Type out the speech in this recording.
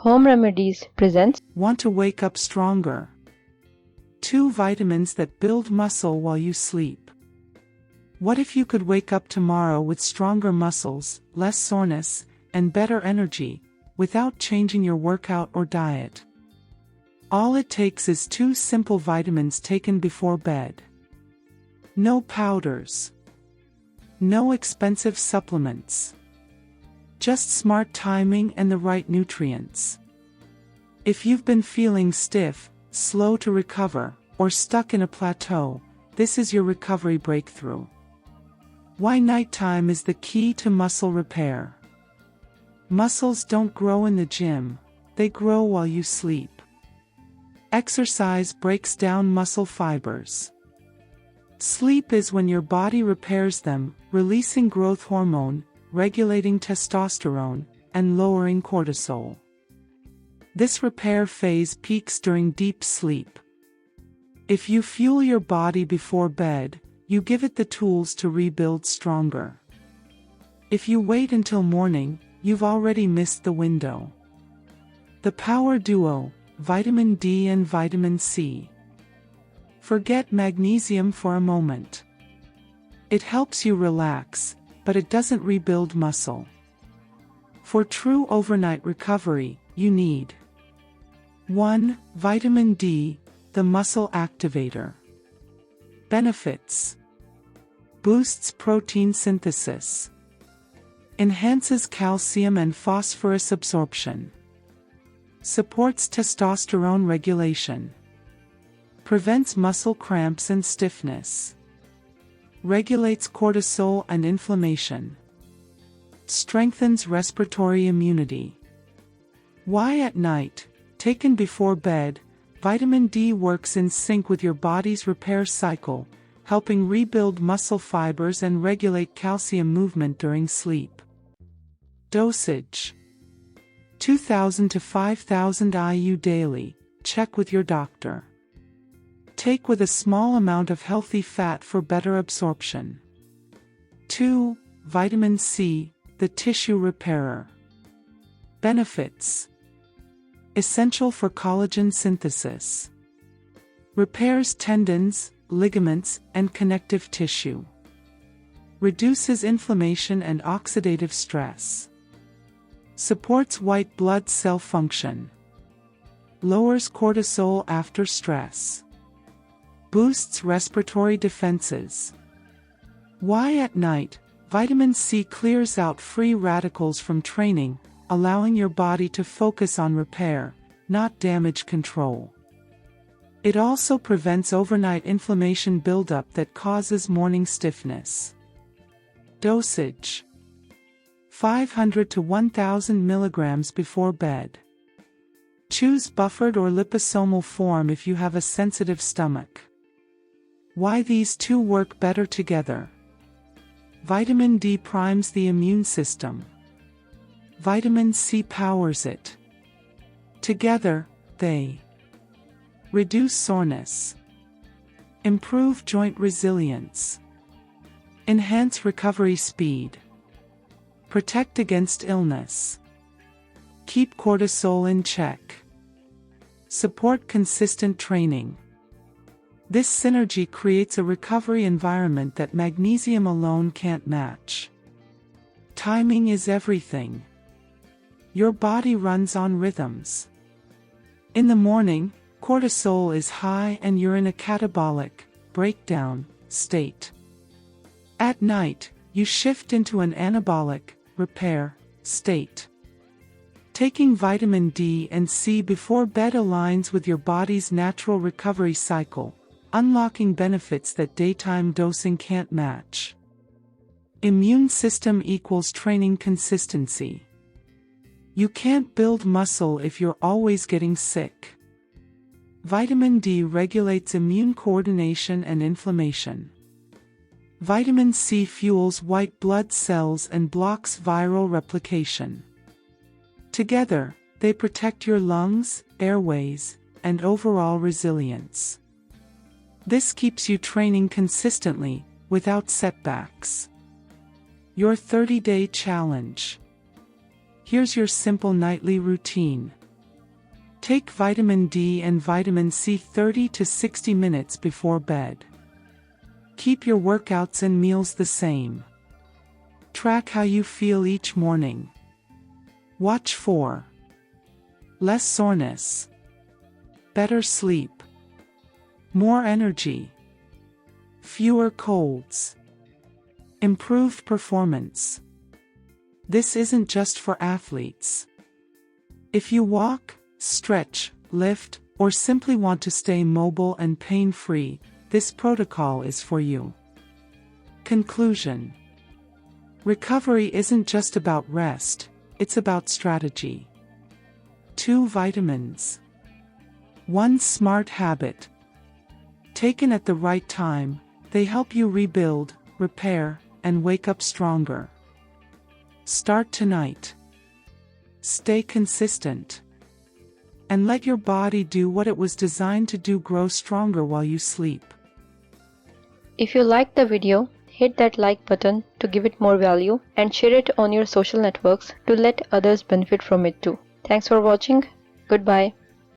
Home Remedies presents. Want to wake up stronger? 2 vitamins that build muscle while you sleep. What if you could wake up tomorrow with stronger muscles, less soreness, and better energy, without changing your workout or diet? All it takes is 2 simple vitamins taken before bed. No powders. No expensive supplements. Just smart timing and the right nutrients. If you've been feeling stiff, slow to recover, or stuck in a plateau, this is your recovery breakthrough. Why nighttime is the key to muscle repair. Muscles don't grow in the gym, they grow while you sleep. Exercise breaks down muscle fibers. Sleep is when your body repairs them, releasing growth hormone, regulating testosterone, and lowering cortisol. This repair phase peaks during deep sleep. If you fuel your body before bed, you give it the tools to rebuild stronger. If you wait until morning, you've already missed the window. The power duo, vitamin D and vitamin C. Forget magnesium for a moment. It helps you relax, but it doesn't rebuild muscle. For true overnight recovery, you need 1. Vitamin D, the muscle activator. Benefits: boosts protein synthesis, enhances calcium and phosphorus absorption, supports testosterone regulation, prevents muscle cramps and stiffness, regulates cortisol and inflammation, strengthens respiratory immunity. Why at night? Taken before bed, vitamin D works in sync with your body's repair cycle, helping rebuild muscle fibers and regulate calcium movement during sleep. Dosage: 2,000 to 5,000 IU daily. Check with your doctor. Take with a small amount of healthy fat for better absorption. 2. Vitamin C, the tissue repairer. Benefits: essential for collagen synthesis. Repairs tendons, ligaments, and connective tissue. Reduces inflammation and oxidative stress. Supports white blood cell function. Lowers cortisol after stress. Boosts respiratory defenses. Why at night? Vitamin C clears out free radicals from training, allowing your body to focus on repair, not damage control. It also prevents overnight inflammation buildup that causes morning stiffness. Dosage: 500 to 1,000 milligrams before bed. Choose buffered or liposomal form if you have a sensitive stomach. Why these two work better together? Vitamin D primes the immune system. Vitamin C powers it. Together, they reduce soreness, improve joint resilience, enhance recovery speed, protect against illness, keep cortisol in check, support consistent training. This synergy creates a recovery environment that magnesium alone can't match. Timing is everything. Your body runs on rhythms. In the morning, cortisol is high and you're in a catabolic, breakdown, state. At night, you shift into an anabolic, repair, state. Taking vitamin D and C before bed aligns with your body's natural recovery cycle, unlocking benefits that daytime dosing can't match. Immune system equals training consistency. You can't build muscle if you're always getting sick. Vitamin D regulates immune coordination and inflammation. Vitamin C fuels white blood cells and blocks viral replication. Together, they protect your lungs, airways, and overall resilience. This keeps you training consistently, without setbacks. Your 30-day challenge. Here's your simple nightly routine. Take vitamin D and vitamin C 30 to 60 minutes before bed. Keep your workouts and meals the same. Track how you feel each morning. Watch for less soreness, better sleep, more energy, fewer colds, improved performance. This isn't just for athletes. If you walk, stretch, lift, or simply want to stay mobile and pain-free, this protocol is for you. Conclusion. Recovery isn't just about rest, it's about strategy. 2 vitamins. 1 smart habit. Taken at the right time, they help you rebuild, repair, and wake up stronger. Start tonight. Stay consistent. And let your body do what it was designed to do, grow stronger while you sleep. If you liked the video, hit that like button to give it more value and share it on your social networks to let others benefit from it too. Thanks for watching. Goodbye.